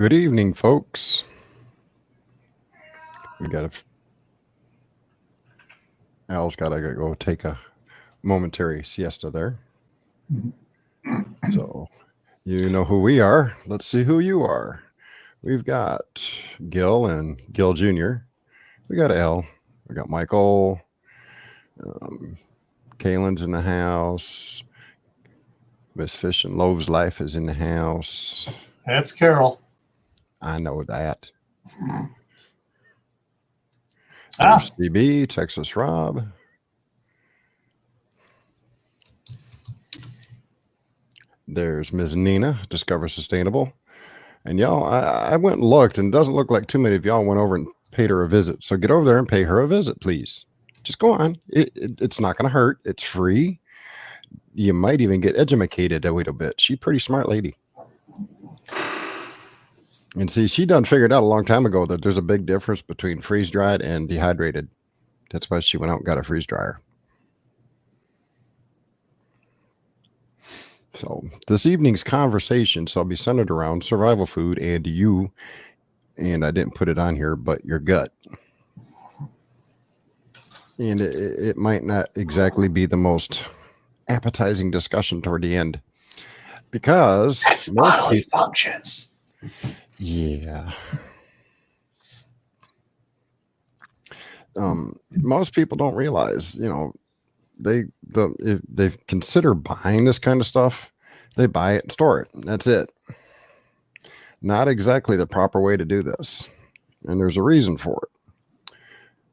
Good evening, folks. Al's got to go take a momentary siesta there. So, you know who we are. Let's see who you are. We've got Gil and Gil Jr. We got Al. We got Michael. Kaylin's in the house. Miss Fish and Loaves Life is in the house. That's Carol. I know that. Ah. CB, Texas Rob. There's Ms. Nina, Discover Sustainable. And y'all, I went and looked, and it doesn't look like too many of y'all went over and paid her a visit. So get over there and pay her a visit, please. Just go on. It's not going to hurt. It's free. You might even get educated a little bit. She's a pretty smart lady. And see, she done figured out a long time ago that there's a big difference between freeze-dried and dehydrated. That's why she went out and got a freeze dryer. So this evening's conversation shall be centered around survival food and you, and I didn't put it on here, but your gut. And it might not exactly be the most appetizing discussion toward the end, because that's bodily functions. Yeah. Most people don't realize, if they consider buying this kind of stuff, they buy it and store it. That's it. Not exactly the proper way to do this. And there's a reason for it.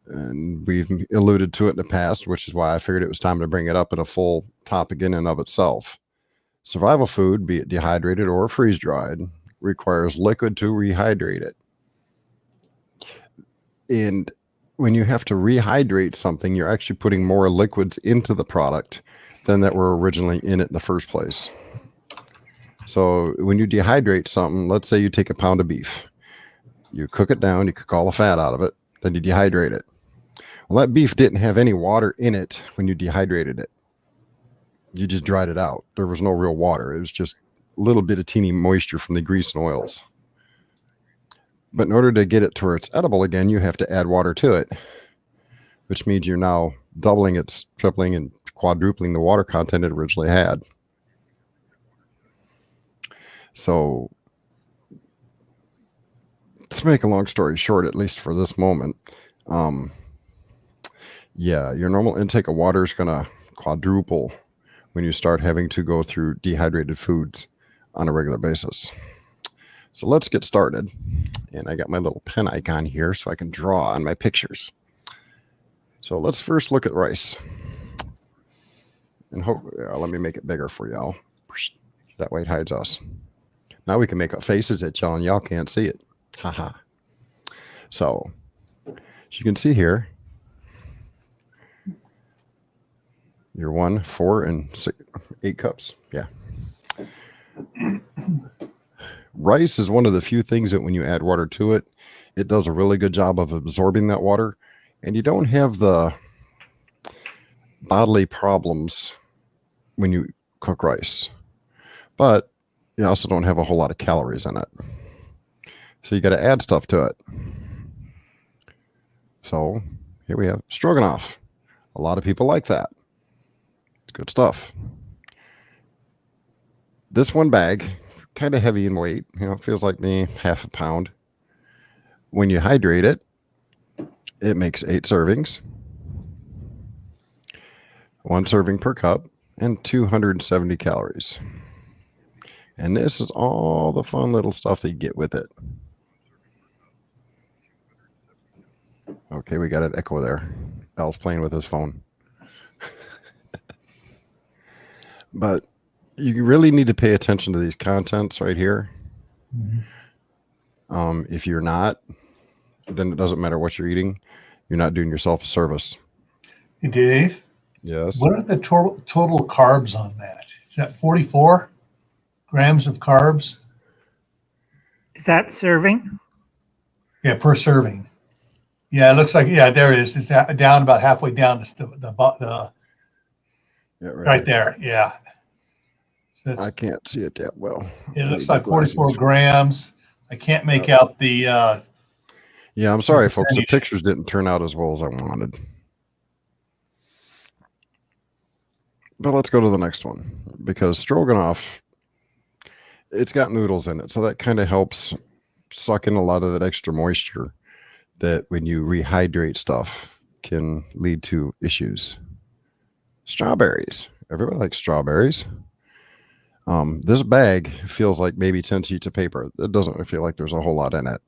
And we've alluded to it in the past, which is why I figured it was time to bring it up in a full topic in and of itself. Survival food, be it dehydrated or freeze-dried, requires liquid to rehydrate it. And when you have to rehydrate something, you're actually putting more liquids into the product than that were originally in it in the first place. So when you dehydrate something, let's say you take a pound of beef, you cook it down, you cook all the fat out of it, then you dehydrate it. Well, that beef didn't have any water in it when you dehydrated it. You just dried it out. There was no real water. It was just a little bit of teeny moisture from the grease and oils. But in order to get it to where it's edible again, you have to add water to it, which means you're now doubling its, tripling, and quadrupling the water content it originally had. So, to make a long story short, at least for this moment, your normal intake of water is going to quadruple when you start having to go through dehydrated foods on a regular basis. So let's get started. And I got my little pen icon here so I can draw on my pictures. So let's first look at rice. And let me make it bigger for y'all. That way it hides us. Now we can make faces at y'all and y'all can't see it. Haha. So as you can see here, your 1, 4, and 6, 8 cups. Yeah. Rice is one of the few things that when you add water to it, it does a really good job of absorbing that water, and you don't have the bodily problems when you cook rice. But you also don't have a whole lot of calories in it. So you got to add stuff to it. So here we have stroganoff. A lot of people like that. It's good stuff. This one bag, kind of heavy in weight, it feels like me, half a pound. When you hydrate it, it makes 8 servings, 1 serving per cup, and 270 calories. And this is all the fun little stuff that you get with it. Okay, we got an echo there. Al's playing with his phone. But you really need to pay attention to these contents right here. Mm-hmm. If you're not, then it doesn't matter what you're eating. You're not doing yourself a service. Hey, Dave? Yes? What are the total carbs on that? Is that 44 grams of carbs? Is that serving? Yeah, per serving. Yeah, it looks like, there it is. It's down about halfway down the right there. Yeah. So I can't see it that well. It looks like 44 grams, I can't make out the, Yeah, I'm sorry, folks. The percentage. pictures didn't turn out as well as I wanted. But let's go to the next one, because stroganoff, it's got noodles in it, so that kind of helps suck in a lot of that extra moisture that when you rehydrate stuff can lead to issues. Strawberries. Everybody likes strawberries. This bag feels like maybe 10 sheets of paper. It doesn't feel like there's a whole lot in it.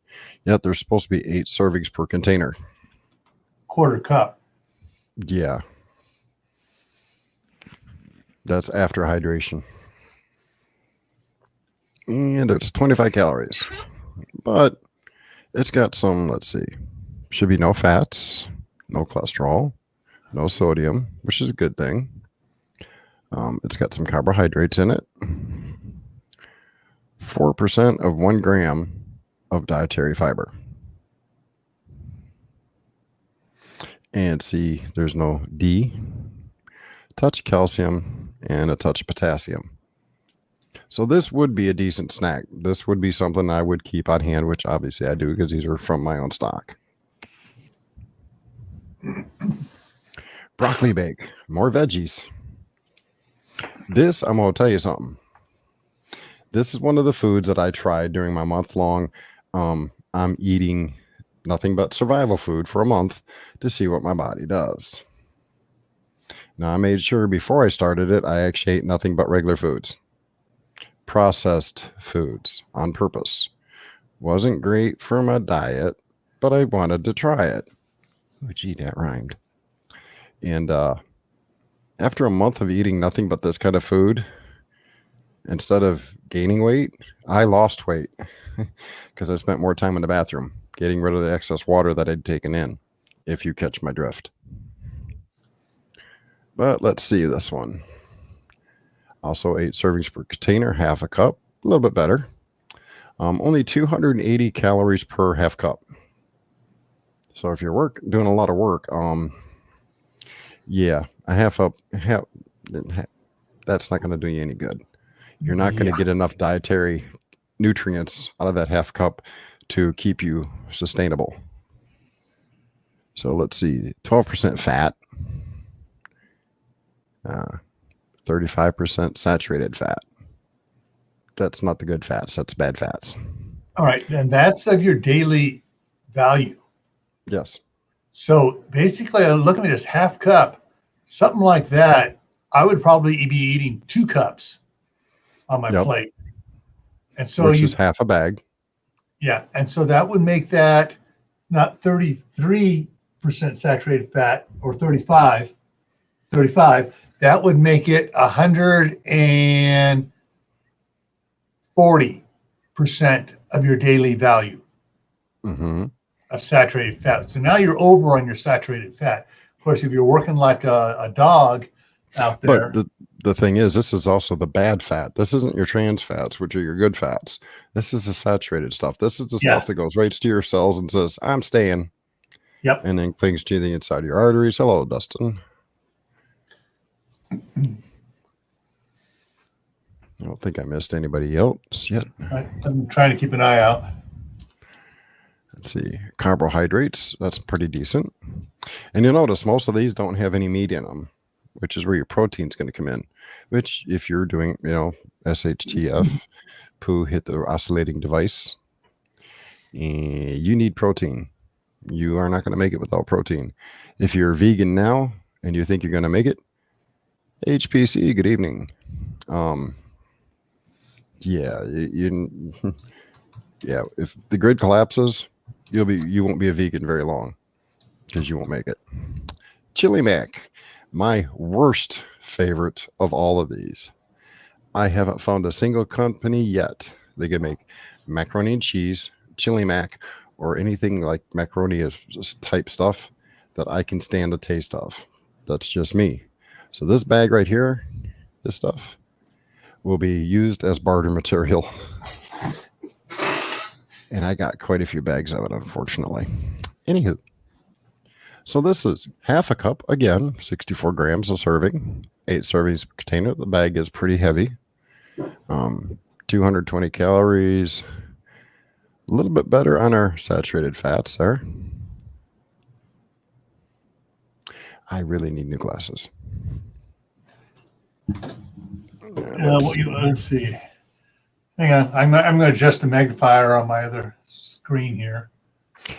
Yet there's supposed to be 8 servings per container. quarter cup. Yeah. That's after hydration. And it's 25 calories. But it's got some, let's see, should be no fats, no cholesterol, no sodium, which is a good thing. It's got some carbohydrates in it. 4% of 1 gram of dietary fiber. And see, there's no D, touch of calcium, and a touch of potassium. So this would be a decent snack. This would be something I would keep on hand, which obviously I do because these are from my own stock. Broccoli bake, more veggies. This, I'm going to tell you something. This is one of the foods that I tried during my month long. I'm eating nothing but survival food for a month to see what my body does. Now, I made sure before I started it, I actually ate nothing but regular foods. Processed foods on purpose. Wasn't great for my diet, but I wanted to try it. Oh, gee, that rhymed. And after a month of eating nothing but this kind of food, instead of gaining weight, I lost weight because I spent more time in the bathroom getting rid of the excess water that I'd taken in, if you catch my drift. But let's see this one. Also 8 servings per container, half a cup, a little bit better. Only 280 calories per half cup. So if you're doing a lot of work, yeah, a half that's not going to do you any good. You're not going to get enough dietary nutrients out of that half cup to keep you sustainable. So let's see, 12% fat, 35% saturated fat. That's not the good fats. That's bad fats. All right. And that's of your daily value. Yes. So basically, I'm looking at this half cup, something like that. I would probably be eating 2 cups on my plate. And so which is half a bag. Yeah. And so that would make that not 33% saturated fat or 35. That would make it 140% of your daily value of saturated fat. So now you're over on your saturated fat. Of course, if you're working like a dog out there. But the thing is, this is also the bad fat. This isn't your trans fats, which are your good fats. This is the saturated stuff. This is the stuff that goes right to your cells and says, I'm staying. Yep. And then clings to the inside of your arteries. Hello, Dustin. I don't think I missed anybody else yet. I'm trying to keep an eye out. Let's see. Carbohydrates. That's pretty decent. And you'll notice most of these don't have any meat in them, which is where your protein's going to come in, which if you're doing, SHTF, poo hit the oscillating device, you need protein. You are not going to make it without protein. If you're vegan now and you think you're going to make it, HPC, good evening. If the grid collapses, you won't be a vegan very long because you won't make it. Chili Mac, my worst favorite of all of these. I haven't found a single company yet that can make macaroni and cheese, Chili Mac, or anything like macaroni type stuff that I can stand the taste of. That's just me. So this bag right here, this stuff, will be used as barter material. And I got quite a few bags of it, unfortunately. Anywho. So this is half a cup, again, 64 grams a serving, 8 servings per container. The bag is pretty heavy. 220 calories. A little bit better on our saturated fats there. I really need new glasses. Let's see. Hang on. I'm going to adjust the magnifier on my other screen here.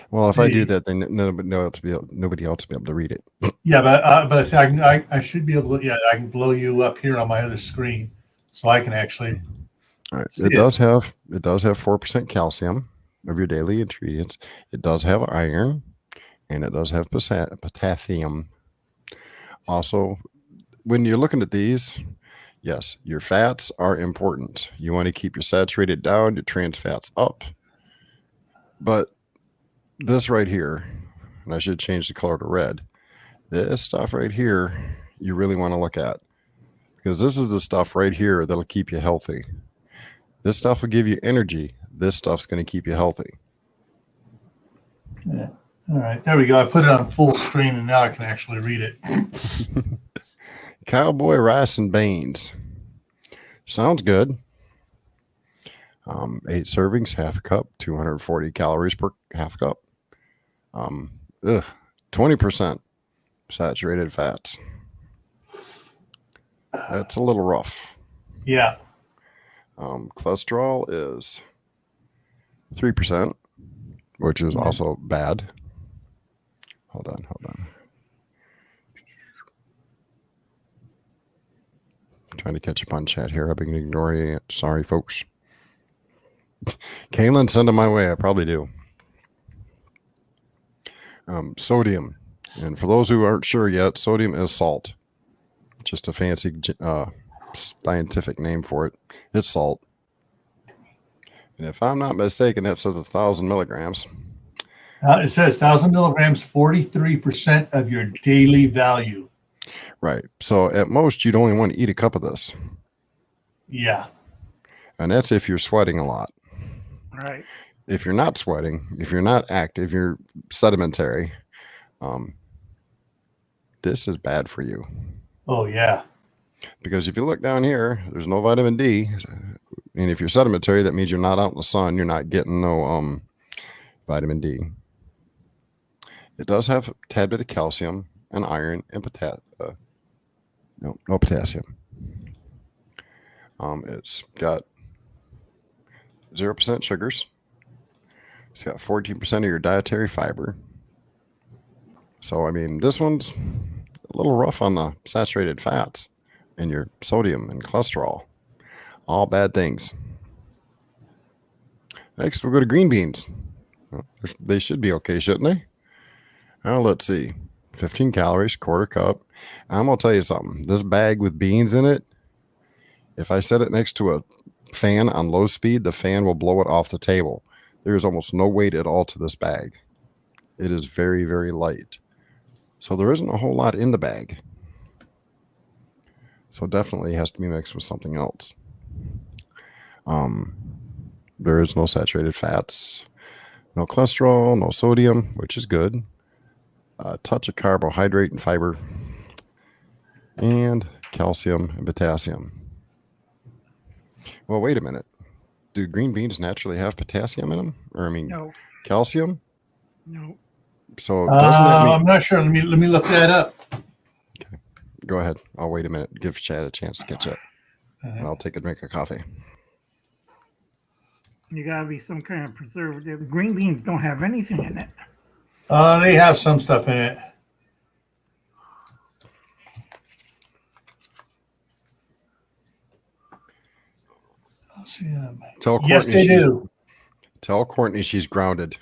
Well, if I do that, then nobody else will be able to read it. Yeah, but I say I should be able to. Yeah, I can blow you up here on my other screen, so I can actually. All right. It does have 4% calcium of your daily ingredients. It does have iron, and it does have potassium. Also, when you're looking at these, yes, your fats are important. You want to keep your saturated down, your trans fats up. But this right here, and I should change the color to red, this stuff right here, you really want to look at. Because this is the stuff right here that'll keep you healthy. This stuff will give you energy. This stuff's going to keep you healthy. Yeah. All right. There we go. I put it on full screen, and now I can actually read it. Cowboy rice and beans. Sounds good. 8 servings, half a cup, 240 calories per half cup. 20% saturated fats. That's a little rough. Yeah. Cholesterol is 3%, which is also bad. Hold on. I'm trying to catch up on chat here. I've been ignoring it. Sorry, folks. Kaylin, send them my way. I probably do. Sodium. And for those who aren't sure yet, sodium is salt. Just a fancy scientific name for it. It's salt. And if I'm not mistaken, that says 1,000 milligrams. It says 1,000 milligrams, 43% of your daily value. Right. So at most, you'd only want to eat a cup of this. Yeah. And that's if you're sweating a lot. Right. If you're not sweating, if you're not active, you're sedimentary, this is bad for you. Oh, yeah. Because if you look down here, there's no vitamin D. And if you're sedimentary, that means you're not out in the sun. You're not getting no vitamin D. It does have a tad bit of calcium and iron and no potassium. It's got 0% sugars. It's got 14% of your dietary fiber. So, I mean, this one's a little rough on the saturated fats and your sodium and cholesterol. All bad things. Next, we'll go to green beans. They should be okay, shouldn't they? Now, let's see. 15 calories, quarter cup. I'm going to tell you something. This bag with beans in it, if I set it next to a fan on low speed, the fan will blow it off the table. There's almost no weight at all to this bag. It is very, very light. So there isn't a whole lot in the bag. So definitely has to be mixed with something else. There is no saturated fats, no cholesterol, no sodium, which is good. A touch of carbohydrate and fiber, and calcium and potassium. Well, wait a minute. Do green beans naturally have potassium in them? Or No. Calcium? No. So doesn't that mean... I'm not sure. Let me look that up. Okay. Go ahead. I'll wait a minute. Give Chad a chance to catch up. And I'll take a drink of coffee. You gotta be some kind of preservative. Green beans don't have anything in it. They have some stuff in it. Let's see. Yes, they do. Tell Courtney she's grounded.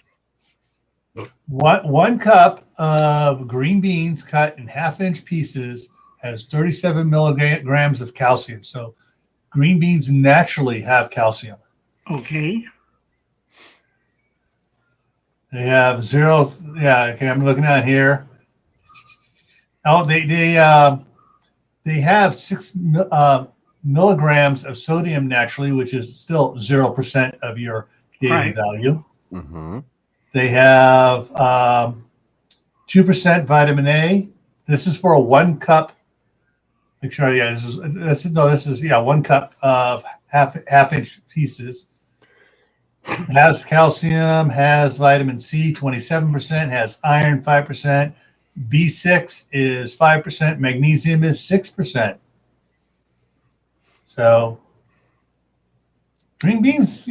One cup of green beans cut in half-inch pieces has 37 milligrams of calcium. So green beans naturally have calcium. Okay. They have 0. Yeah. Okay. I'm looking at here. Oh, they have 6 milligrams of sodium naturally, which is still 0% of your daily value. Mm-hmm. They have 2% vitamin A. This is for a 1 cup. Make sure, yeah, this is 1 cup of half-inch pieces. Has calcium, has vitamin C 27%, has iron 5%, B6 is 5%, magnesium is 6%. So green beans,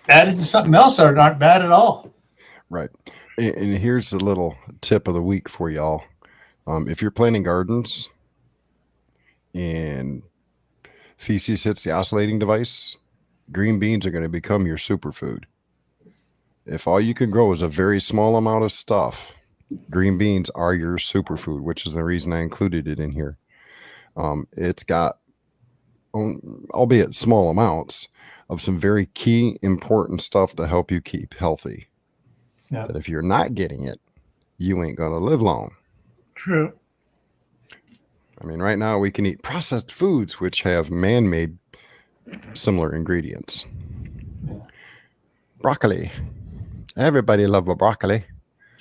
added to something else are not bad at all. Right. And here's a little tip of the week for y'all. If you're planting gardens and feces hits the oscillating device, green beans are going to become your superfood. If all you can grow is a very small amount of stuff, green beans are your superfood, which is the reason I included it in here. It's got, albeit small amounts, of some very key, important stuff to help you keep healthy. Yeah. That if you're not getting it, you ain't going to live long. True. I mean, right now we can eat processed foods which have man-made similar ingredients. Yeah. Broccoli. Everybody love a broccoli.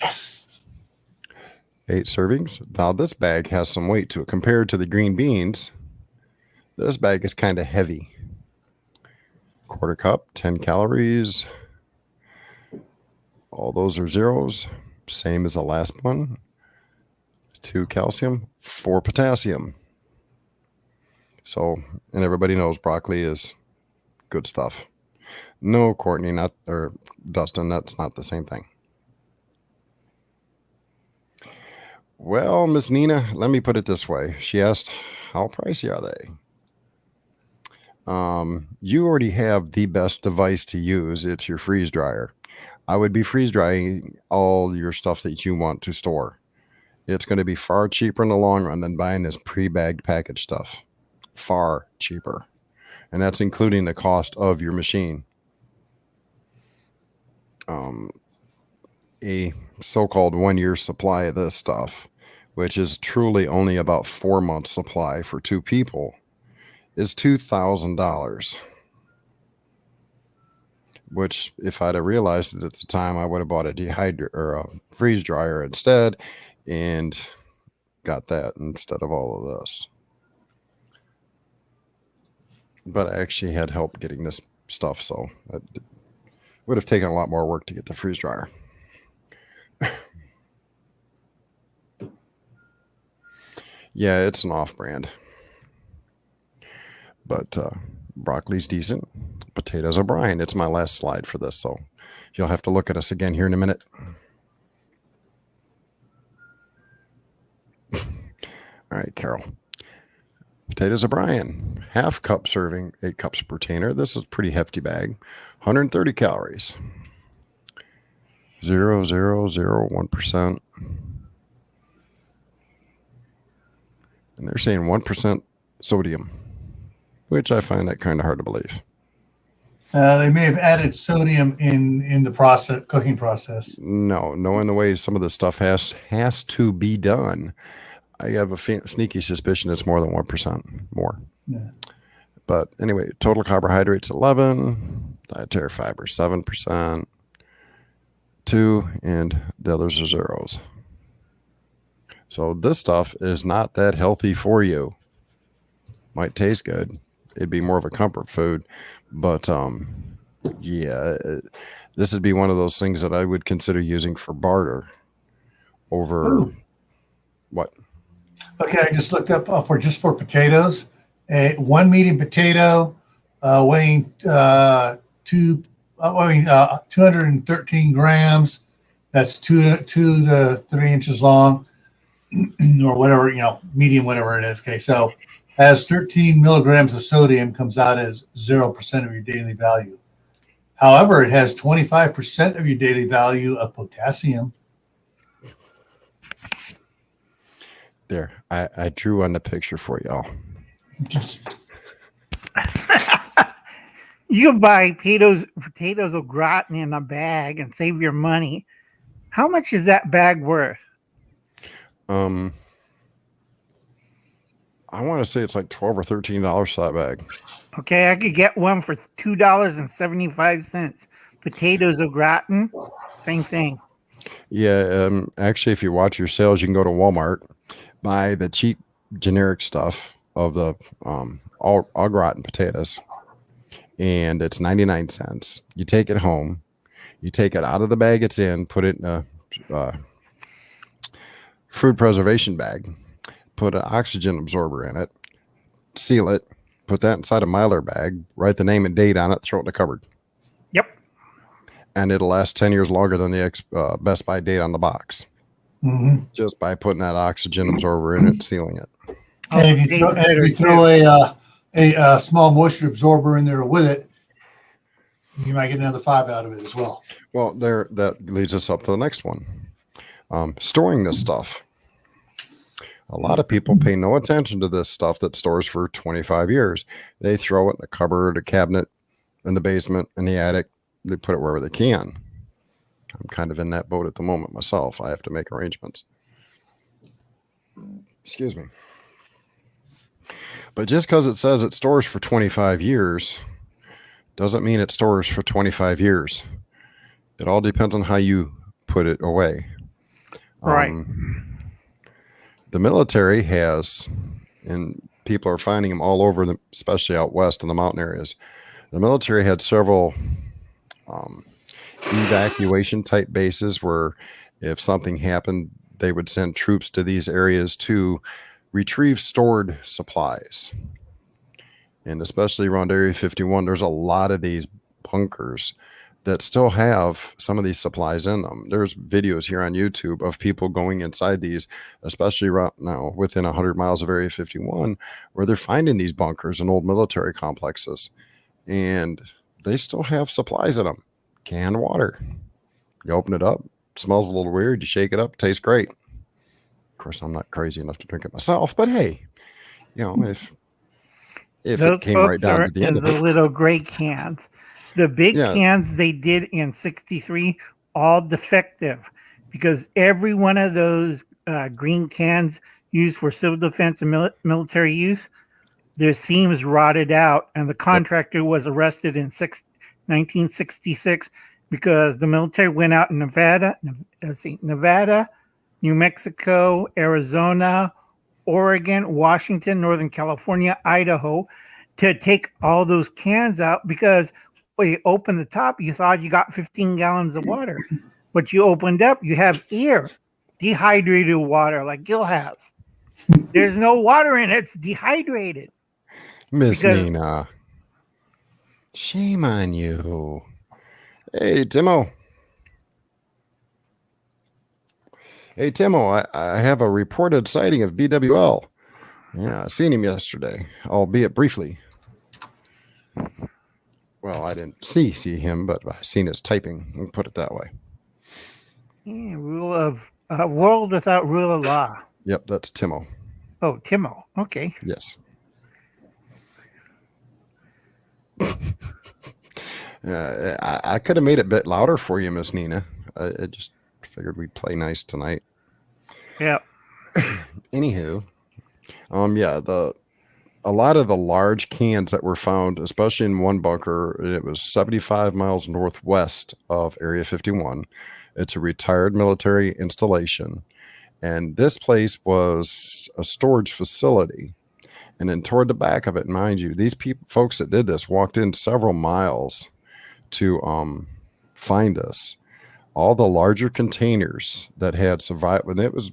Yes. 8 servings. Now this bag has some weight to it compared to the green beans. This bag is kind of heavy. 1/4 cup, 10 calories. All those are zeros. Same as the last one. 2 calcium, 4 potassium. So, and everybody knows broccoli is good stuff. No, Courtney, or Dustin, that's not the same thing. Well, Miss Nina, let me put it this way. She asked, how pricey are they? You already have the best device to use. It's your freeze dryer. I would be freeze drying all your stuff that you want to store. It's going to be far cheaper in the long run than buying this pre-bagged package stuff. Far cheaper. And that's including the cost of your machine. A so-called 1-year supply of this stuff, which is truly only about 4 months supply for 2 people, is $2,000. Which, if I'd have realized it at the time, I would have bought a freeze dryer instead and got that instead of all of this. But I actually had help getting this stuff, so it would have taken a lot more work to get the freeze dryer. Yeah, it's an off-brand. But broccoli's decent. Potatoes are Brian. It's my last slide for this, so you'll have to look at us again here in a minute. All right, Carol. Potatoes are Brian. 1/2 cup serving, 8 cups per container. This is a pretty hefty bag. 130 calories. 0.001%. And they're saying 1% sodium, which I find that kind of hard to believe. They may have added sodium in the cooking process. No, knowing the way some of this stuff has to be done, I have a sneaky suspicion it's more than 1% more. Yeah. But anyway, total carbohydrates 11, dietary fiber 7%, 2, and the others are zeros. So this stuff is not that healthy for you. Might taste good. It'd be more of a comfort food, but yeah, this would be one of those things that I would consider using for barter over. Ooh. What? Okay, I just looked up for potatoes. 1 medium potato weighing 213 grams. That's 2 to 3 inches long, or whatever, medium, whatever it is. Okay, so has 13 milligrams of sodium, comes out as 0% of your daily value. However, it has 25% of your daily value of potassium. There, I drew on the picture for y'all. You can buy potatoes au gratin in a bag and save your money. How much is that bag worth? I want to say it's like $12 or $13 for that bag. Okay, I could get one for $2.75. Potatoes au gratin, same thing. Yeah, actually, if you watch your sales, you can go to Walmart, buy the cheap generic stuff of the au gratin potatoes, and it's 99 cents. You take it home, you take it out of the bag it's in, put it in a food preservation bag, put an oxygen absorber in it, seal it, put that inside a Mylar bag, write the name and date on it, throw it in the cupboard. Yep. And it'll last 10 years longer than the best by date on the box, just by putting that oxygen absorber in it, sealing it. And if you throw a small moisture absorber in there with it, you might get another 5 out of it as well. Well, that leads us up to the next one. Storing this stuff. A lot of people pay no attention to this stuff that stores for 25 years. They throw it in a cupboard, a cabinet, in the basement, in the attic. They put it wherever they can. I'm kind of in that boat at the moment myself. I have to make arrangements. Excuse me. But just because it says it stores for 25 years doesn't mean it stores for 25 years. It all depends on how you put it away. Right. The military has, and people are finding them all over, especially out west in the mountain areas. The military had several evacuation type bases where if something happened, they would send troops to these areas to retrieve stored supplies. And especially around Area 51, there's a lot of these bunkers that still have some of these supplies in them. There's videos here on YouTube of people going inside these, especially right now within 100 miles of Area 51, where they're finding these bunkers and old military complexes. And they still have supplies in them. Canned water. You open it up, it smells a little weird. You shake it up, tastes great. Of course, I'm not crazy enough to drink it myself, but hey, if it came right down to the end of it. The little gray cans. The big cans they did in 63, all defective, because every one of those green cans used for civil defense and military use, their seams rotted out, and the contractor was arrested in 1966 because the military went out in Nevada, New Mexico, Arizona, Oregon, Washington, Northern California, Idaho, to take all those cans out because when you open the top, you thought you got 15 gallons of water. But you opened up, you have air, dehydrated water like Gil has. There's no water in it. It's dehydrated. Miss Nina, shame on you. Hey, Timo. I have a reported sighting of BWL. Yeah, I seen him yesterday, albeit briefly. Well, I didn't see him, but I seen his typing. We'll put it that way. Yeah, world without rule of law. Yep, that's Timo. Oh, Timo. Okay. Yes. I could have made it a bit louder for you, Miss Nina. I just figured we'd play nice tonight. Yeah. Anywho, a lot of the large cans that were found, especially in one bunker, it was 75 miles northwest of Area 51. It's a retired military installation. And this place was a storage facility. And then toward the back of it, mind you, these folks that did this walked in several miles to find us. All the larger containers that had survived, and it was,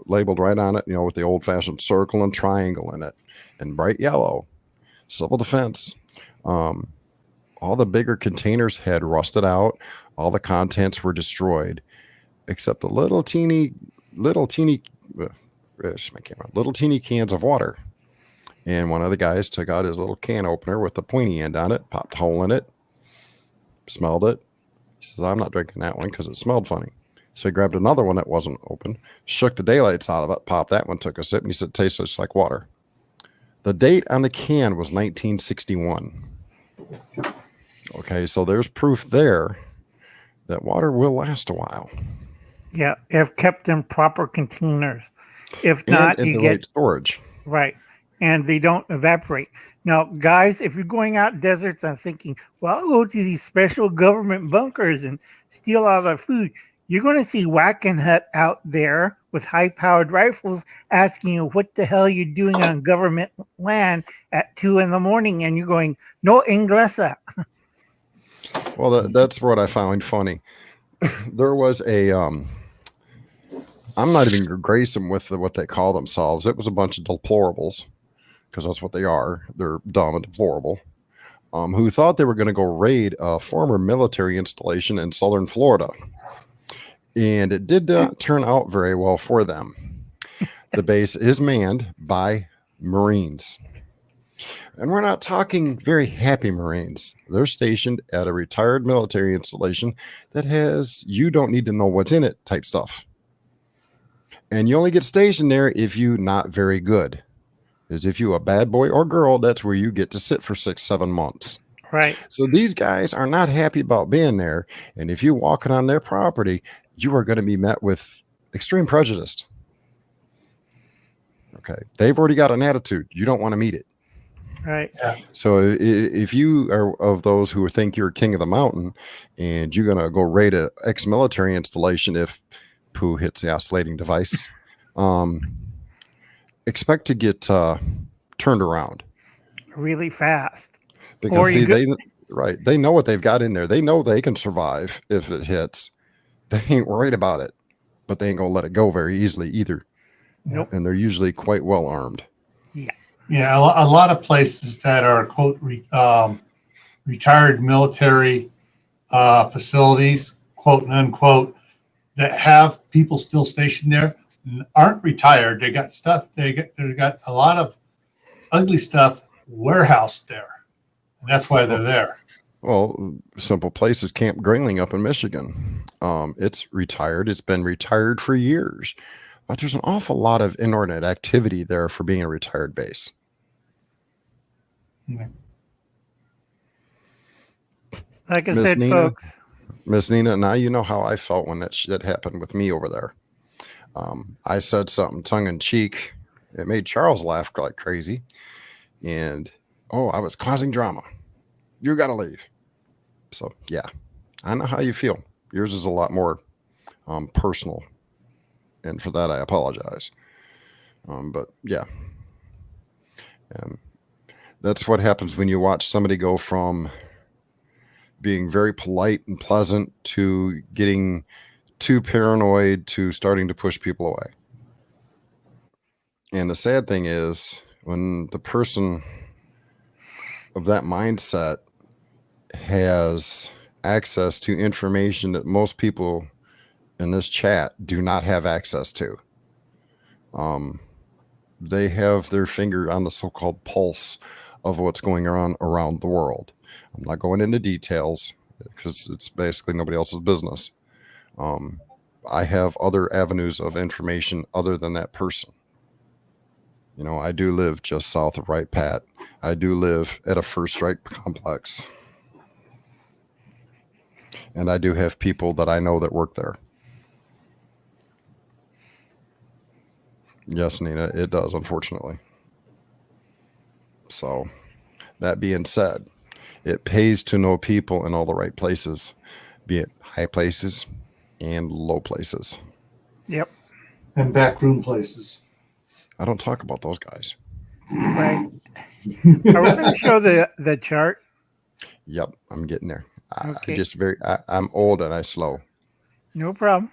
labeled right on it, with the old-fashioned circle and triangle in it, and bright yellow, civil defense. All the bigger containers had rusted out. All the contents were destroyed, except the little teeny cans of water. And one of the guys took out his little can opener with the pointy end on it, popped a hole in it, smelled it. He says, I'm not drinking that one because it smelled funny. So he grabbed another one that wasn't open, shook the daylights out of it, popped that one, took a sip, and he said, it tastes just like water. The date on the can was 1961. Okay, so there's proof there that water will last a while. Yeah, if kept in proper containers. If not, you get right storage. Right, and they don't evaporate. Now, guys, if you're going out deserts and thinking, well, I'll go to these special government bunkers and steal all our food, you're going to see Whacking Hut out there with high-powered rifles asking you what the hell you're doing on government land at 2 a.m, and you're going, no inglesa. Well, that's what I found funny. There was a I'm not even gonna grace them with what they call themselves. It was a bunch of deplorables, because that's what they are. They're dumb and deplorable. Who thought they were going to go raid a former military installation in southern Florida. And it did not turn out very well for them. The base is manned by Marines. And we're not talking very happy Marines. They're stationed at a retired military installation that has you don't need to know what's in it type stuff. And you only get stationed there if you're not very good. Is if you a bad boy or girl, that's where you get to sit for 6-7 months. Right. So these guys are not happy about being there. And if you're walking on their property, you are going to be met with extreme prejudice. Okay. They've already got an attitude. You don't want to meet it. Right. Yeah. So if you are of those who think you're king of the mountain and you're going to go raid a ex-military installation if poo hits the oscillating device, expect to get turned around Really fast. because see, they know what they've got in there. They know they can survive if it hits. They ain't worried about it, but they ain't gonna let it go very easily either. Nope. And they're usually quite well armed. Yeah, a lot of places that are quote retired military facilities, quote and unquote, that have people still stationed there aren't retired. They got stuff. They got a lot of ugly stuff warehoused there, and that's why they're there. Well, simple place is Camp Grayling up in Michigan. It's retired. It's been retired for years, but there's an awful lot of inordinate activity there for being a retired base. Yeah. Like I Miss said, Nina? folks. Miss Nina, now you know how I felt when that shit happened with me over there. I said something tongue in cheek. It made Charles laugh like crazy. And, I was causing drama. You got to leave. So, yeah, I know how you feel. Yours is a lot more personal. And for that, I apologize. But, yeah. That's what happens when you watch somebody go from being very polite and pleasant to getting too paranoid to starting to push people away. And the sad thing is when the person of that mindset has access to information that most people in this chat do not have access to. They have their finger on the so-called pulse of what's going on around the world. I'm not going into details because it's basically nobody else's business. I have other avenues of information other than that person. You know, I do live just south of Wright Pat. I do live at a First Strike complex. And I do have people that I know that work there. Yes, Nina, it does, unfortunately. So, that being said, it pays to know people in all the right places, be it high places and low places. Yep. And backroom places. I don't talk about those guys. Right. Are we going to show the chart? Yep, I'm getting there. Okay. I'm old and I slow. No problem.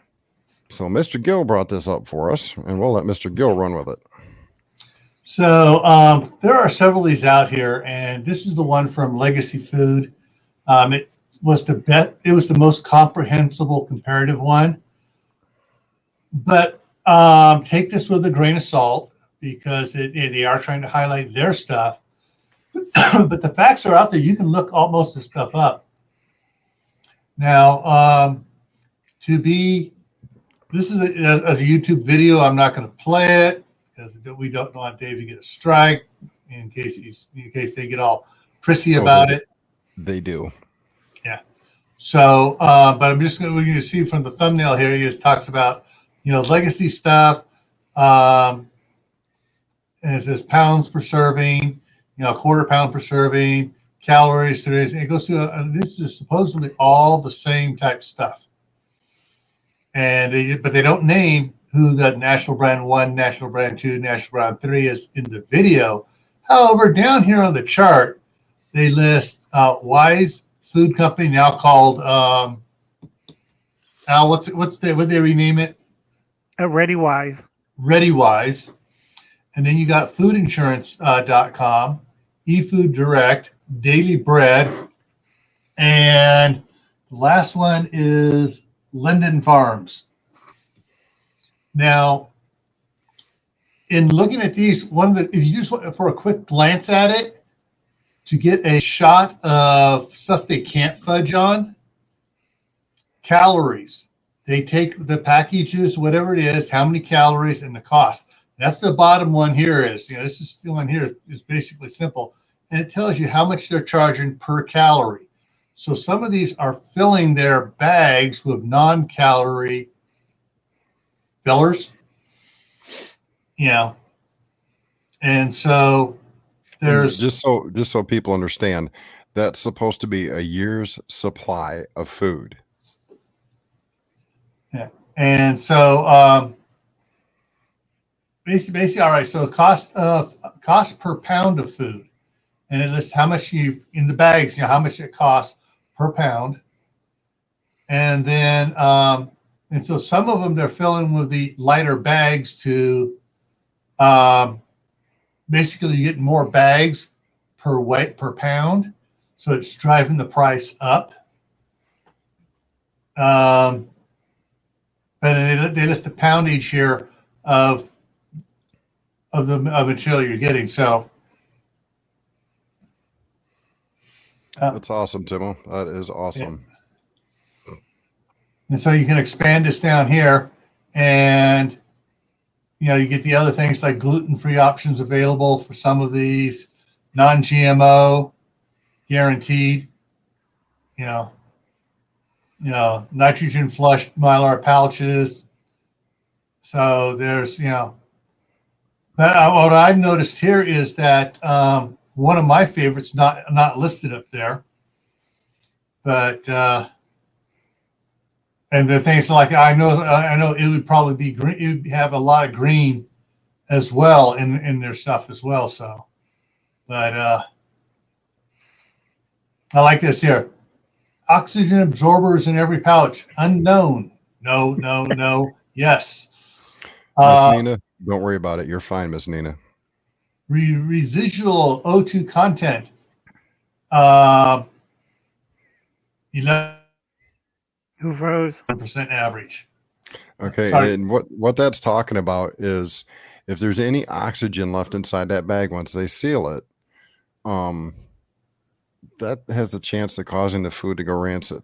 So Mr. Gill brought this up for us, and we'll let Mr. Gill run with it. So there are several of these out here, and this is the one from Legacy Food. It was the most comprehensible comparative one. But take this with a grain of salt because they are trying to highlight their stuff. But the facts are out there. You can look most of the stuff up. Now, this is as a YouTube video. I'm not going to play it because we don't want Dave to get a strike in case they get all prissy about it. They do. Yeah. So, but we're going to see from the thumbnail here. He just talks about legacy stuff, and it says pounds per serving, quarter pound per serving, calories. It goes through, and this is supposedly all the same type stuff. But they don't name who the National Brand 1, National Brand 2, National Brand 3 is in the video. However, down here on the chart, they list Wise Food Company, now called what they rename it? ReadyWise. ReadyWise. And then you got foodinsurance.com, eFood Direct, Daily Bread, and the last one is Linden Farms. Now, in looking at these, if you just want for a quick glance at it, to get a shot of stuff they can't fudge on, calories. They take the packages, whatever it is, how many calories and the cost. That's the bottom one here is. This is the one here is basically simple. And it tells you how much they're charging per calorie. So some of these are filling their bags with non-calorie fillers, and so there's just so people understand, that's supposed to be a year's supply of food. Yeah, and so basically, all right. So cost per pound of food, and it lists how much in the bags, how much it costs per pound, and then and so some of them they're filling with the lighter bags to basically you get more bags per weight per pound, so it's driving the price up. But they list the poundage here of the material you're getting. So that's awesome, Timo. That is awesome. Yeah. And so you can expand this down here, and you get the other things like gluten-free options available for some of these, non-GMO, guaranteed. Nitrogen flushed mylar pouches. So there's, but what I've noticed here is that one of my favorites not listed up there, but and the things like I know it would probably be green. It would have a lot of green as well in their stuff as well. So, but I like this here. Oxygen absorbers in every pouch. Unknown. No. Yes. Miss Nina, don't worry about it. You're fine, Miss Nina. Residual O2 content. 11% average. Okay, Sorry. and what that's talking about is if there's any oxygen left inside that bag once they seal it, that has a chance of causing the food to go rancid.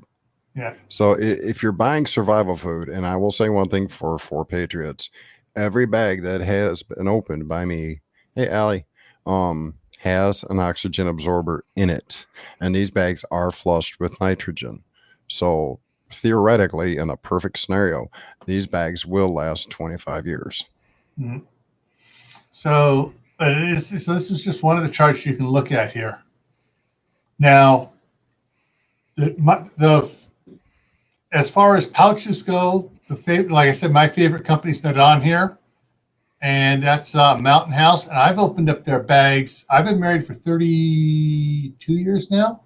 Yeah. So if you're buying survival food, and I will say one thing for Patriots, every bag that has been opened by me, hey Allie, has an oxygen absorber in it, and these bags are flushed with nitrogen. So theoretically, in a perfect scenario, these bags will last 25 years. Mm-hmm. So this is just one of the charts you can look at here. Now, as far as pouches go, like I said, my favorite company's not on here, and that's Mountain House. And I've opened up their bags. I've been married for 32 years now.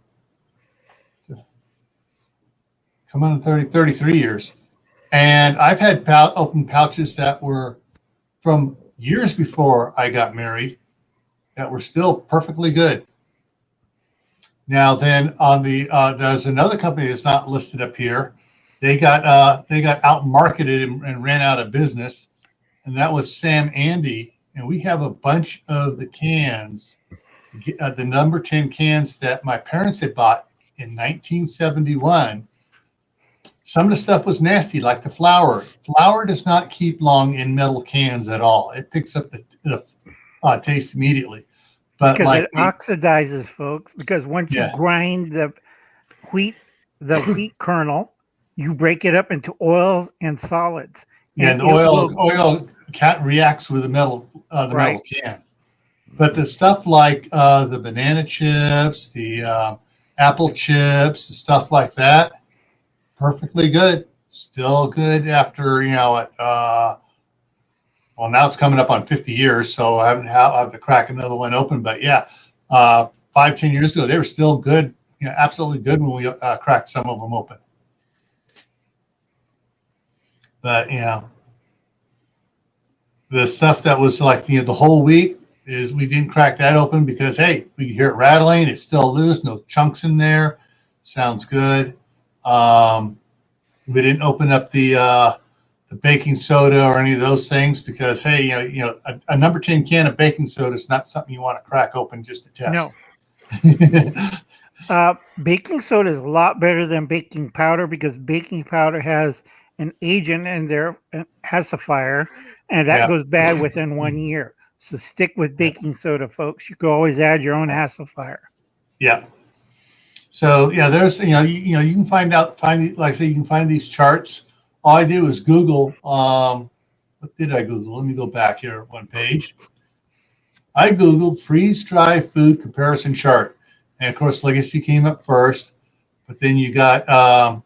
Come on, 33 years. And I've had open pouches that were from years before I got married that were still perfectly good. Now then on there's another company that's not listed up here. They got out marketed and ran out of business, and that was Sam Andy. And we have a bunch of the cans, the number 10 cans that my parents had bought in 1971. Some of the stuff was nasty, like the flour. Flour does not keep long in metal cans at all. It picks up the taste immediately. But because it oxidizes, folks. Because once you grind the wheat kernel, you break it up into oils and solids. And the oil reacts with the metal metal can. But the stuff like the banana chips, the apple chips, stuff like that, perfectly good. Still good after well, now it's coming up on 50 years, so I haven't I'll have to crack another one open. But yeah, 5-10 years ago, they were still good, absolutely good when we cracked some of them open. But the stuff that was like the whole wheat is we didn't crack that open because hey, we could hear it rattling. It's still loose, no chunks in there. Sounds good. We didn't open up the baking soda or any of those things because hey, a number 10 can of baking soda is not something you want to crack open just to test. No. Baking soda is a lot better than baking powder because baking powder has an agent in there, an acidifier, and that goes bad within 1 year. So stick with baking soda, folks. You can always add your own acidifier. Yeah. So there's you can find like I say, you can find these charts. All I do is Google. What did I Google? Let me go back here one page. I Googled freeze dry food comparison chart, and of course Legacy came up first, but then you got a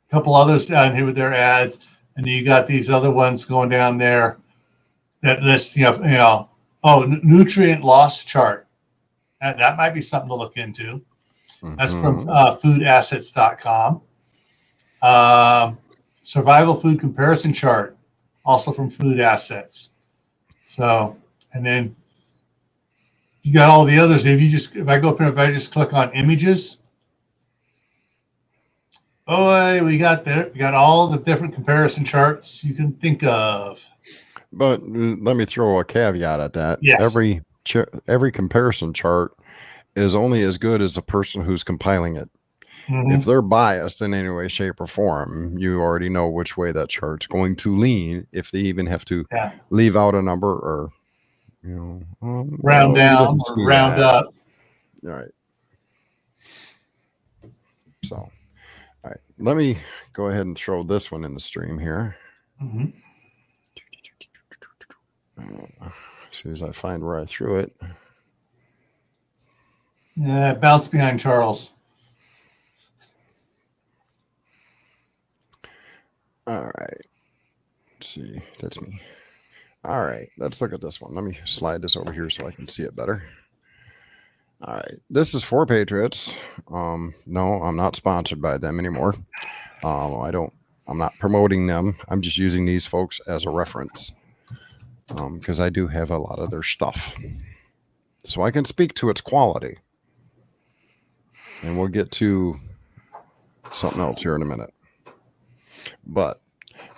couple others down here with their ads, and you got these other ones going down there that list nutrient loss chart. That might be something to look into. That's from foodassets.com. Survival food comparison chart, also from Food Assets. So, and then you got all the others. If I go up here, if I just click on images, we got all the different comparison charts you can think of. But let me throw a caveat at that. Yes. Every comparison chart is only as good as the person who's compiling it. If they're biased in any way, shape, or form, you already know which way that chart's going to lean. If they even have to leave out a number or round down or round up. All right. So, all right. Let me go ahead and throw this one in the stream here. As soon as I find where I threw it. Yeah, bounce behind Charles. All right. Let's see. That's me. All right. Let's look at this one. Let me slide this over here so I can see it better. All right. This is 4Patriots. No, I'm not sponsored by them anymore. I'm not promoting them. I'm just using these folks as a reference. Because I do have a lot of their stuff. So I can speak to its quality. And we'll get to something else here in a minute. But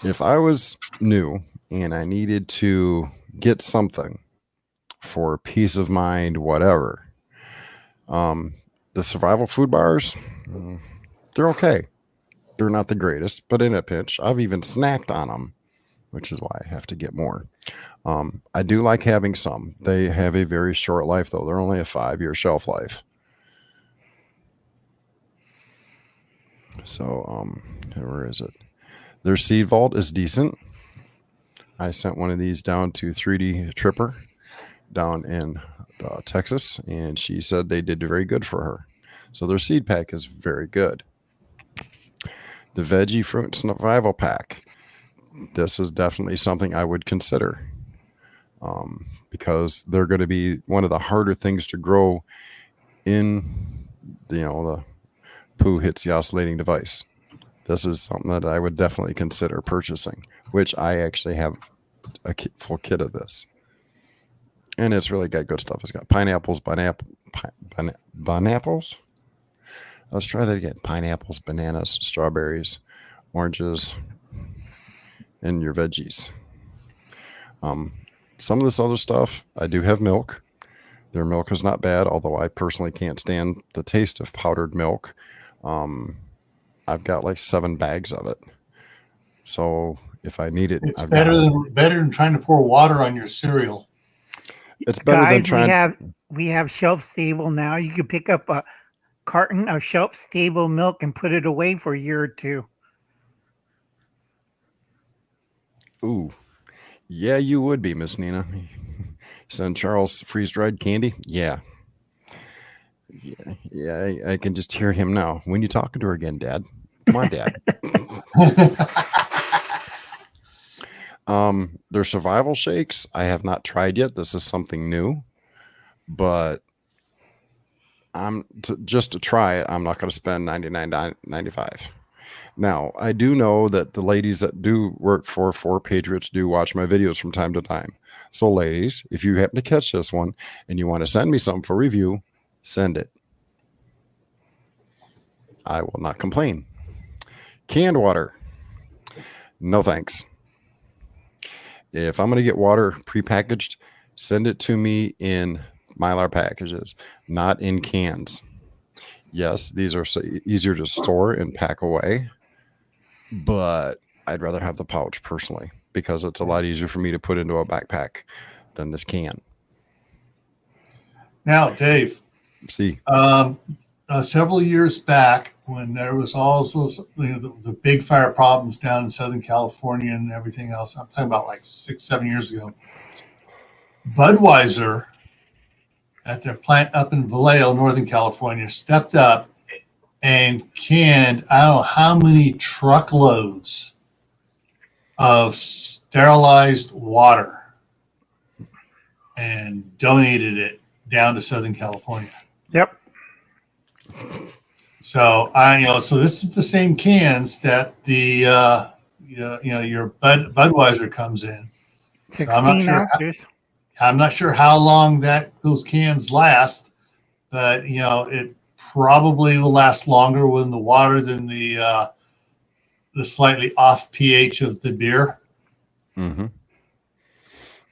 if I was new and I needed to get something for peace of mind, whatever, the survival food bars, they're okay. They're not the greatest, but in a pinch, I've even snacked on them, which is why I have to get more. I do like having some. They have a very short life, though. They're only a 5-year shelf life. So, where is it? Their seed vault is decent. I sent one of these down to 3D Tripper down in Texas, and she said they did very good for her. So their seed pack is very good. The Veggie Fruit Survival Pack. This is definitely something I would consider because they're going to be one of the harder things to grow in, the poo hits the oscillating device. This is something that I would definitely consider purchasing, which I actually have a full kit of this. And it's really got good stuff. It's got pineapples, banapples. Let's try that again. Pineapples, bananas, strawberries, oranges, and your veggies. Some of this other stuff, I do have milk. Their milk is not bad, although I personally can't stand the taste of powdered milk. I've got like 7 bags of it. So if I need it, it's better than trying to pour water on your cereal. It's better than trying. We have shelf stable now. You can pick up a carton of shelf stable milk and put it away for a year or two. Ooh, yeah, you would be, Miss Nina. Send Charles freeze-dried candy. Yeah. I can just hear him now. When you talking to her again, Dad? Come on, Dad. Their survival shakes, I have not tried yet. This is something new, but just to try it, I'm not going to spend $99.95. Now, I do know that the ladies that do work for Four Patriots do watch my videos from time to time. So, ladies, if you happen to catch this one and you want to send me something for review, send it. I will not complain. Canned water. No thanks. If I'm going to get water prepackaged, send it to me in Mylar packages, not in cans. Yes, these are easier to store and pack away, but I'd rather have the pouch personally because it's a lot easier for me to put into a backpack than this can. Now, Dave, See, several years back when there was all those, the big fire problems down in Southern California and everything else, I'm talking about like 6-7 years ago, Budweiser at their plant up in Vallejo, Northern California, stepped up and canned, I don't know how many truckloads of sterilized water and donated it down to Southern California. Yep. So so this is the same cans that the your Budweiser comes in. 16 ounces. I'm not sure how long those cans last, but it probably will last longer with the water than the slightly off pH of the beer. Mm-hmm.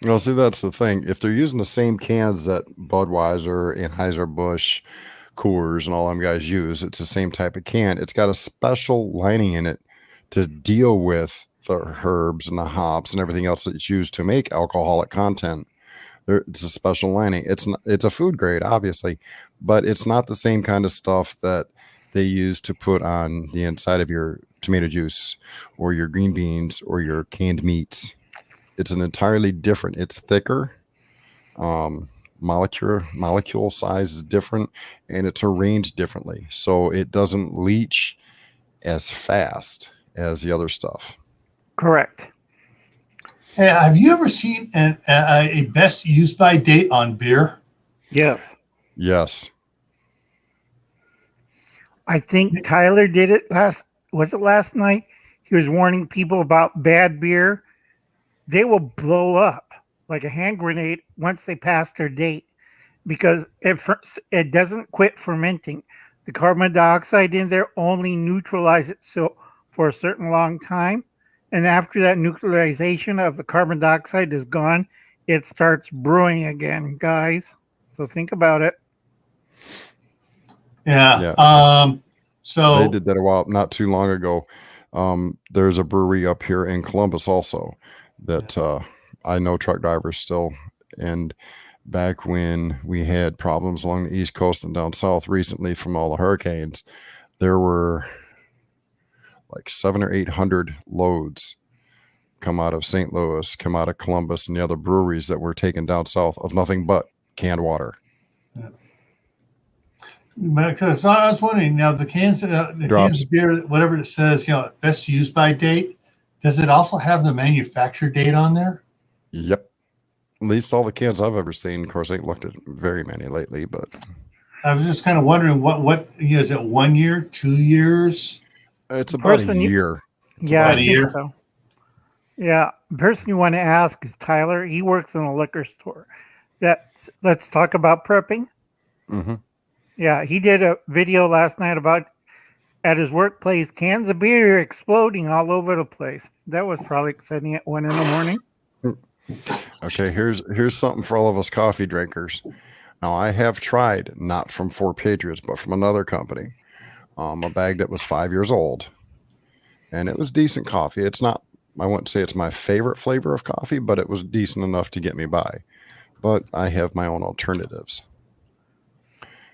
Well, see, that's the thing. If they're using the same cans that Budweiser, Anheuser-Busch, Coors, and all them guys use, it's the same type of can. It's got a special lining in it to deal with the herbs and the hops and everything else that's used to make alcoholic content. It's a special lining. It's a food grade, obviously, but it's not the same kind of stuff that they use to put on the inside of your tomato juice or your green beans or your canned meats. It's an entirely different. It's thicker. Molecule size is different, and it's arranged differently, so it doesn't leach as fast as the other stuff. Correct. Hey, have you ever seen a best use by date on beer? Yes. Yes. I think Tyler did it last night? He was warning people about bad beer. They will blow up like a hand grenade once they pass their date because at first it doesn't quit fermenting. The carbon dioxide in there only neutralizes it for a certain long time. And after that neutralization of the carbon dioxide is gone, it starts brewing again, guys. So think about it. Yeah. So they did that not too long ago. There's a brewery up here in Columbus also that I know truck drivers still. And back when we had problems along the East Coast and down south recently from all the hurricanes, there were like 700 or 800 loads come out of St. Louis, come out of Columbus and the other breweries that were taken down south of nothing but canned water. Because I was wondering now, the cans of beer, whatever it says, best use by date, does it also have the manufacturer date on there? Yep. At least all the cans I've ever seen. Of course, I ain't looked at very many lately, but I was just kind of wondering what is it, 1 year, 2 years? It's about a year. Yeah, I think so. Yeah, the person you want to ask is Tyler. He works in a liquor store. Let's talk about prepping. Mm-hmm. Yeah, he did a video last night about at his workplace, cans of beer exploding all over the place. That was probably exciting at 1 a.m. Okay, here's something for all of us coffee drinkers. Now, I have tried, not from Four Patriots, but from another company, a bag that was 5 years old. And it was decent coffee. It's not, I wouldn't say it's my favorite flavor of coffee, but it was decent enough to get me by. But I have my own alternatives.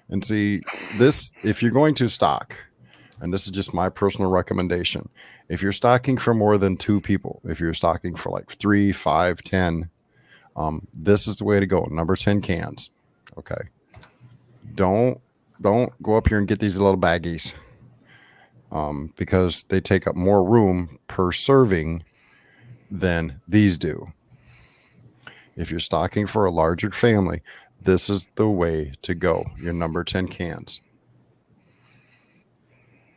And see, this, if you're going to stock, and this is just my personal recommendation, if you're stocking for more than 2 people, if you're stocking for like 3, 5, 10, this is the way to go. Number 10 cans. Okay. Don't go up here and get these little baggies, because they take up more room per serving than these do. If you're stocking for a larger family, this is the way to go. Your number 10 cans.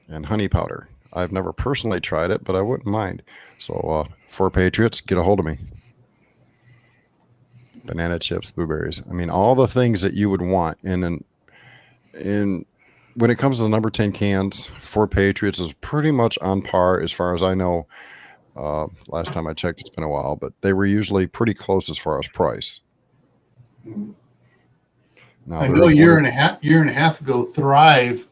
And honey powder. I've never personally tried it, but I wouldn't mind. So, for Patriots, get a hold of me. Banana chips, blueberries. I mean, all the things that you would want. And when it comes to the number 10 cans, for Patriots is pretty much on par as far as I know. Last time I checked, it's been a while, but they were usually pretty close as far as price. Now, I know a year and a half ago, Thrive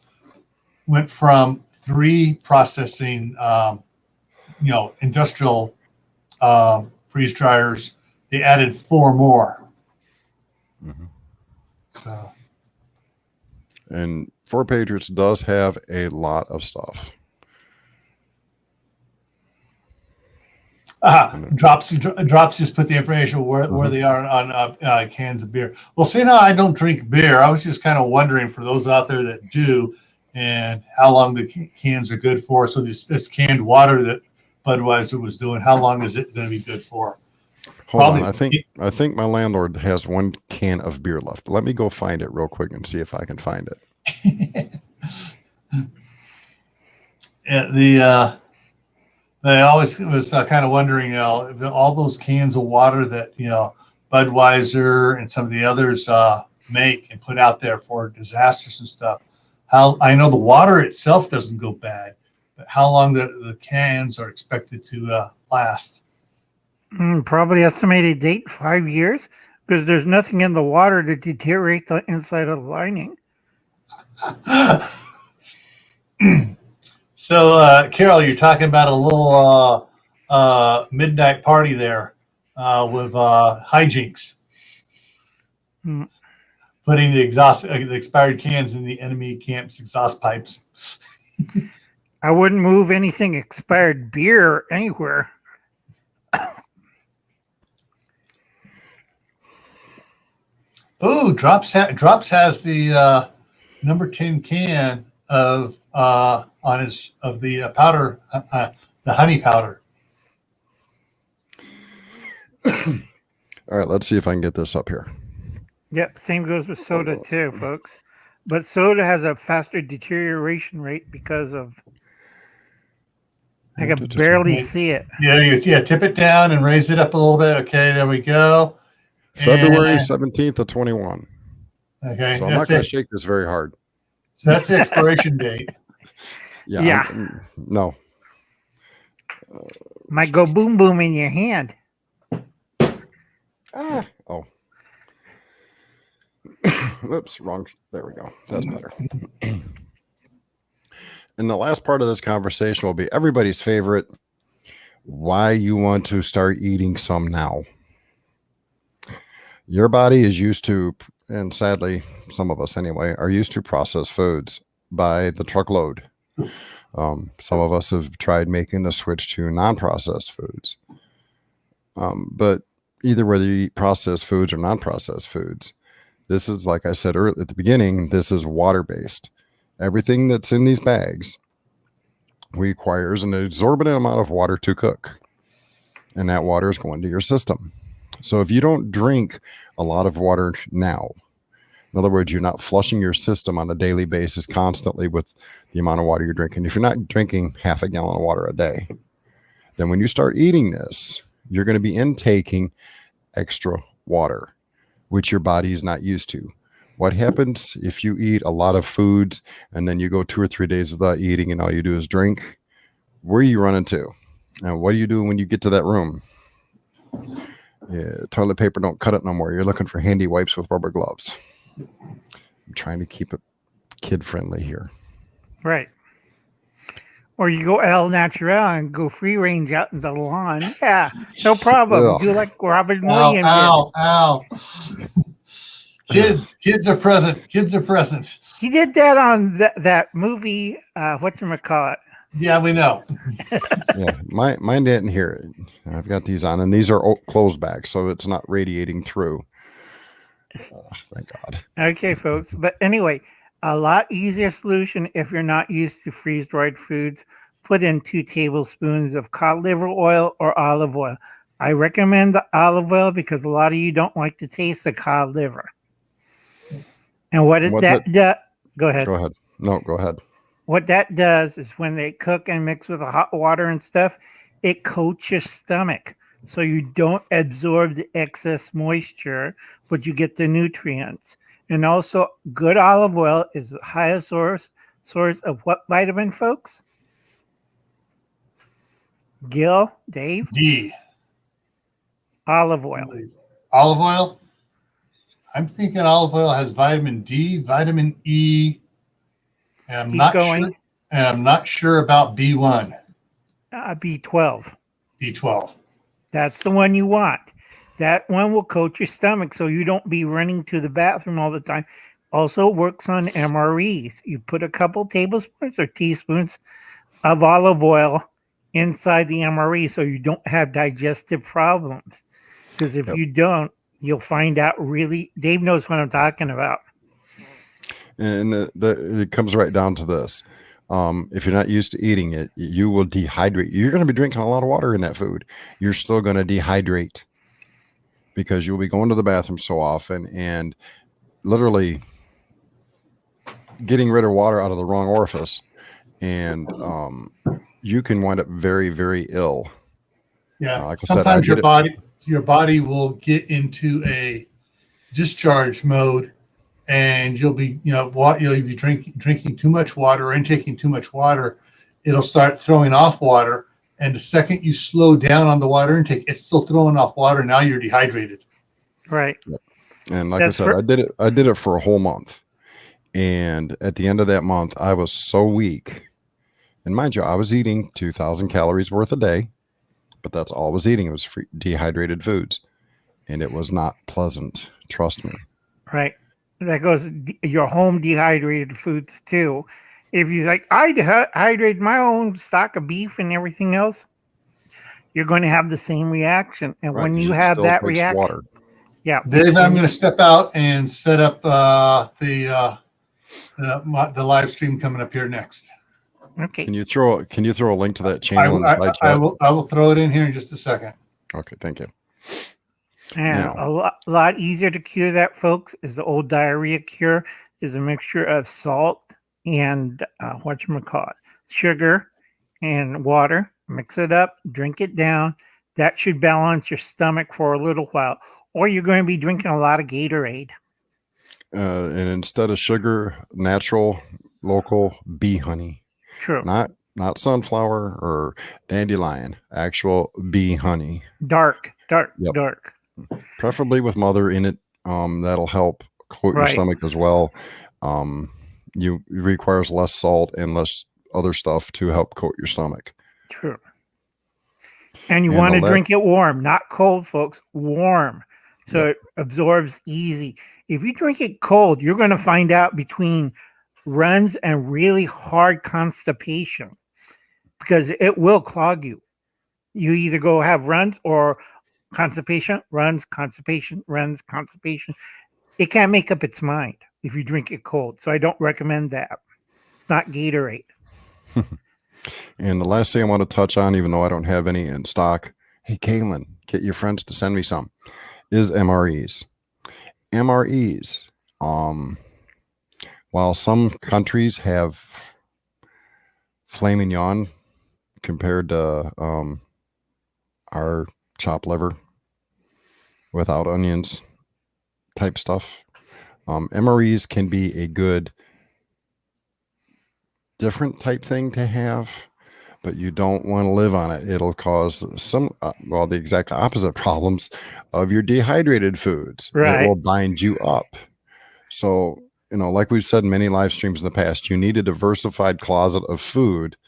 went from 3 processing, industrial freeze dryers. They added 4 more. Mm-hmm. So, and For Patriots does have a lot of stuff. Drops just put the information where they are on cans of beer. Well, see, now I don't drink beer. I was just kind of wondering for those out there that do, and how long the cans are good for. So this canned water that Budweiser was doing, how long is it going to be good for? Hold on, I think my landlord has 1 can of beer left. Let me go find it real quick and see if I can find it. I always was kind of wondering, if all those cans of water that Budweiser and some of the others make and put out there for disasters and stuff. How I know the water itself doesn't go bad, but how long the cans are expected to last? Probably estimated date 5 years, because there's nothing in the water to deteriorate the inside of the lining. So, Carol, you're talking about a little midnight party there with hijinks. Putting the expired cans in the enemy camp's exhaust pipes. I wouldn't move anything expired beer anywhere. Oh, Drops has the number 10 can of the powder, the honey powder. All right, let's see if I can get this up here. Yep, same goes with soda too, folks. But soda has a faster deterioration rate because of I can barely see it. Yeah, tip it down and raise it up a little bit. Okay, there we go. February 17th of 21. Okay, so I'm not going to shake this very hard. So that's the expiration date. Yeah. No. Might go boom boom in your hand. Oh. Oops, wrong. There we go. That's better. And the last part of this conversation will be everybody's favorite, why you want to start eating some now. Your body is used to, and sadly, some of us anyway, are used to processed foods by the truckload. Some of us have tried making the switch to non-processed foods. But either whether you eat processed foods or non-processed foods, this is, like I said earlier at the beginning, this is water-based. Everything that's in these bags requires an exorbitant amount of water to cook. And that water is going to your system. So if you don't drink a lot of water now, in other words, you're not flushing your system on a daily basis constantly with the amount of water you're drinking. If you're not drinking half a gallon of water a day, then when you start eating this, you're going to be intaking extra water, which your body is not used to. What happens if you eat a lot of foods and then you go 2 or 3 days without eating and all you do is drink? Where are you running to? And what do you do when you get to that room? Yeah, toilet paper don't cut it no more. You're looking for handy wipes with rubber gloves. I'm trying to keep it kid friendly here. Right. Or you go El Natural and go free range out in the lawn. Yeah, no problem. Ugh. Do like Robin Ow, Williams. ow. Kids are present. Kids are present. He did that on that movie, whatchamacallit. Yeah, we know. Yeah, mine didn't hear it. I've got these on, and these are closed back, so it's not radiating through. Thank God. Okay, folks. But anyway, a lot easier solution if you're not used to freeze-dried foods. put in 2 tablespoons of cod liver oil or olive oil. I recommend the olive oil because a lot of you don't like the taste of cod liver. And go ahead. Go ahead. No, go ahead. What that does is when they cook and mix with the hot water and stuff, it coats your stomach. So you don't absorb the excess moisture, but you get the nutrients. And also, good olive oil is the highest source of what vitamin, folks? Gil, Dave? D. Olive oil. Olive oil? I'm thinking olive oil has vitamin D, vitamin E, and I'm not sure about B1. B12. B12. That's the one you want. That one will coat your stomach so you don't be running to the bathroom all the time. Also works on MREs. You put a couple tablespoons or teaspoons of olive oil inside the MRE so you don't have digestive problems. Because if you don't, you'll find out really. Dave knows what I'm talking about. And it comes right down to this. If you're not used to eating it, you will dehydrate. You're going to be drinking a lot of water in that food. You're still going to dehydrate because you'll be going to the bathroom so often and literally getting rid of water out of the wrong orifice. And you can wind up very, very ill. Yeah. Like sometimes your body will get into a discharge mode. And you'll be, you'll be drinking too much water or intaking too much water. It'll start throwing off water. And the second you slow down on the water intake, it's still throwing off water. Now you're dehydrated. Right. And like I said, I did it for a whole month. And at the end of that month, I was so weak. And mind you, I was eating 2,000 calories worth a day, but that's all I was eating. It was dehydrated foods. And it was not pleasant. Trust me. Right. That goes your home dehydrated foods too. If you like, I dehydrate my own stock of beef and everything else, you're going to have the same reaction. And when you have that reaction, water. Yeah, Dave, I'm going to step out and set up the live stream coming up here next. Okay. Can you throw a link to that channel in the slide chat? I will throw it in here in just a second. Okay, thank you. And a lot easier to cure that, folks, is the old diarrhea cure. Is a mixture of salt and sugar and water. Mix it up, drink it down. That should balance your stomach for a little while. Or you're going to be drinking a lot of Gatorade. And instead of sugar, natural, local bee honey. True. Not sunflower or dandelion. Actual bee honey. Dark. Preferably with mother in it. That'll help coat your stomach as well. It requires less salt and less other stuff to help coat your stomach. True. And you want to drink it warm, not cold, folks. Warm. So it absorbs easy. If you drink it cold, you're going to find out between runs and really hard constipation because it will clog you. You either go have runs or constipation, runs, constipation, runs, constipation. It can't make up its mind if you drink it cold. So I don't recommend that. It's not Gatorade. And the last thing I want to touch on, even though I don't have any in stock, hey, Kaylin, get your friends to send me some, is MREs. MREs, while some countries have filet mignon compared to our chopped liver without onions type stuff, MREs can be a good different type thing to have, but you don't want to live on it. It'll cause some, the exact opposite problems of your dehydrated foods. Right. It will bind you up. So, like we've said in many live streams in the past, you need a diversified closet of food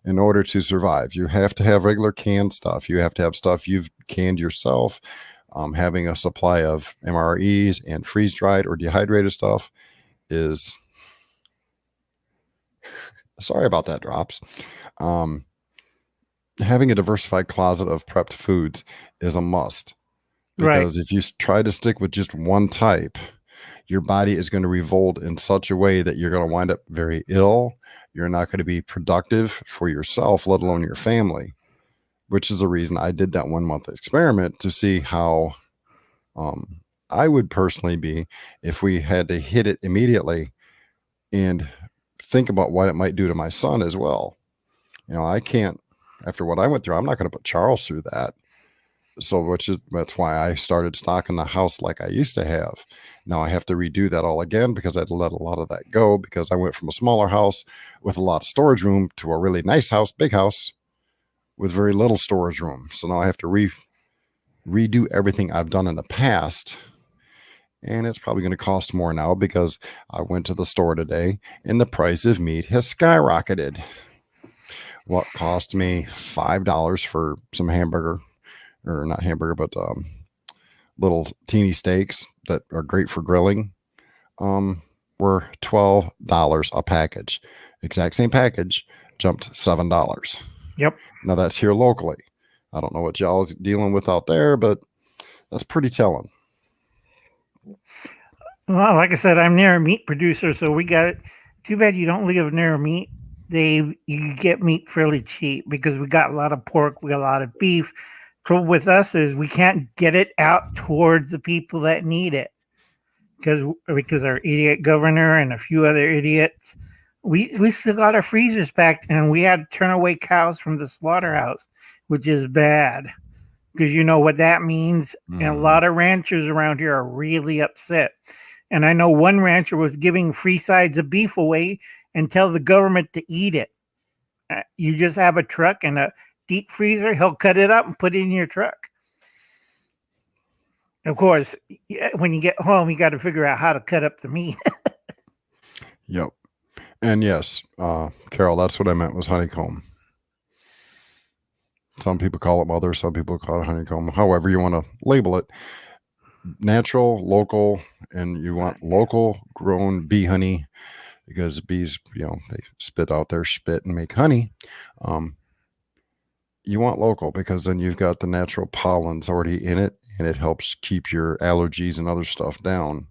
in order to survive. You have to have regular canned stuff. You have to have stuff you've canned yourself. Having a supply of MREs and freeze-dried or dehydrated stuff is... Sorry about that, Drops. Having a diversified closet of prepped foods is a must. Because if you try to stick with just one type, your body is going to revolt in such a way that you're going to wind up very ill. You're not going to be productive for yourself, let alone your family, which is the reason I did that 1 month experiment to see how I would personally be if we had to hit it immediately, and think about what it might do to my son as well. I can't, after what I went through, I'm not going to put Charles through that. So that's why I started stocking the house like I used to have. Now I have to redo that all again because I'd let a lot of that go, because I went from a smaller house with a lot of storage room to a really nice house, big house with very little storage room. So now I have to redo everything I've done in the past. And it's probably going to cost more now because I went to the store today and the price of meat has skyrocketed. What cost me $5 for some hamburger, or not hamburger, but little teeny steaks that are great for grilling, were $12 a package. Exact same package, jumped $7. Yep. Now that's here locally. I don't know what y'all's dealing with out there, but that's pretty telling. Well, like I said, I'm near a meat producer, so we got it. Too bad you don't live near a meat. You get meat fairly cheap because we got a lot of pork, we got a lot of beef. Trouble with us is we can't get it out towards the people that need it because our idiot governor and a few other idiots. We still got our freezers packed, and we had to turn away cows from the slaughterhouse, which is bad because you know what that means. And a lot of ranchers around here are really upset. And I know one rancher was giving free sides of beef away and tell the government to eat it. You just have a truck and a deep freezer, he'll cut it up and put it in your truck. Of course, when you get home, you got to figure out how to cut up the meat. Yep. And yes, Carol, that's what I meant was honeycomb. Some people call it mother, some people call it honeycomb. However you want to label it. Natural, local, and you want local grown bee honey, because bees, they spit out their spit and make honey. You want local because then you've got the natural pollens already in it, and it helps keep your allergies and other stuff down.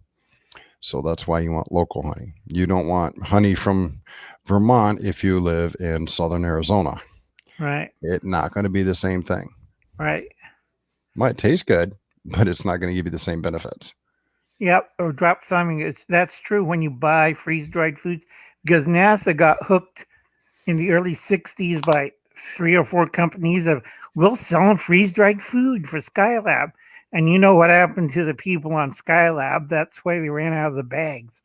So that's why you want local honey. You don't want honey from Vermont if you live in southern Arizona. Right. It's not going to be the same thing. Right. Might taste good, but it's not going to give you the same benefits. Yep. Or drop timing. That's true when you buy freeze-dried foods, because NASA got hooked in the early 60s by 3 or 4 companies of, we'll sell freeze-dried food for Skylab. And you know what happened to the people on Skylab? That's why they ran out of the bags.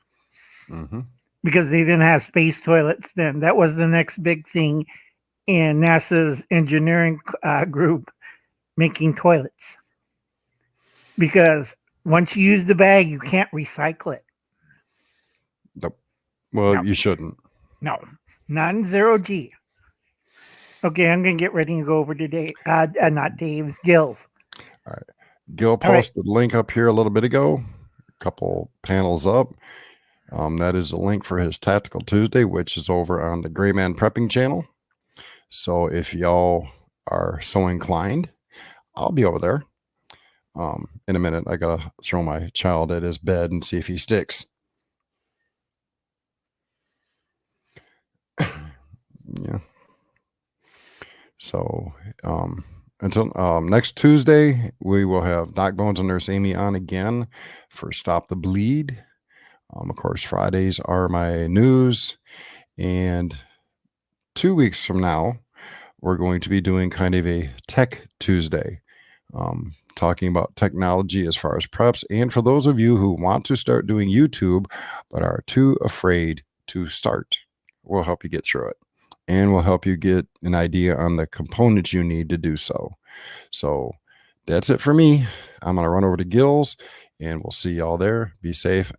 Mm-hmm. Because they didn't have space toilets then. That was the next big thing in NASA's engineering group, making toilets. Because once you use the bag, you can't recycle it. Nope. Well, No. You shouldn't. No, not in 0G. Okay, I'm going to get ready to go over to Dave, not Dave's, Gil's. All right. Gil posted a link up here a little bit ago, a couple panels up. That is a link for his Tactical Tuesday, which is over on the Gray Man Prepping channel. So if y'all are so inclined, I'll be over there. In a minute, I got to throw my child at his bed and see if he sticks. Yeah. So, until next Tuesday, we will have Doc Bones and Nurse Amy on again for Stop the Bleed. Of course, Fridays are my news. And 2 weeks from now, we're going to be doing kind of a Tech Tuesday, talking about technology as far as preps. And for those of you who want to start doing YouTube, but are too afraid to start, we'll help you get through it. And we'll help you get an idea on the components you need to do so. So that's it for me. I'm going to run over to Gil's, and we'll see y'all there. Be safe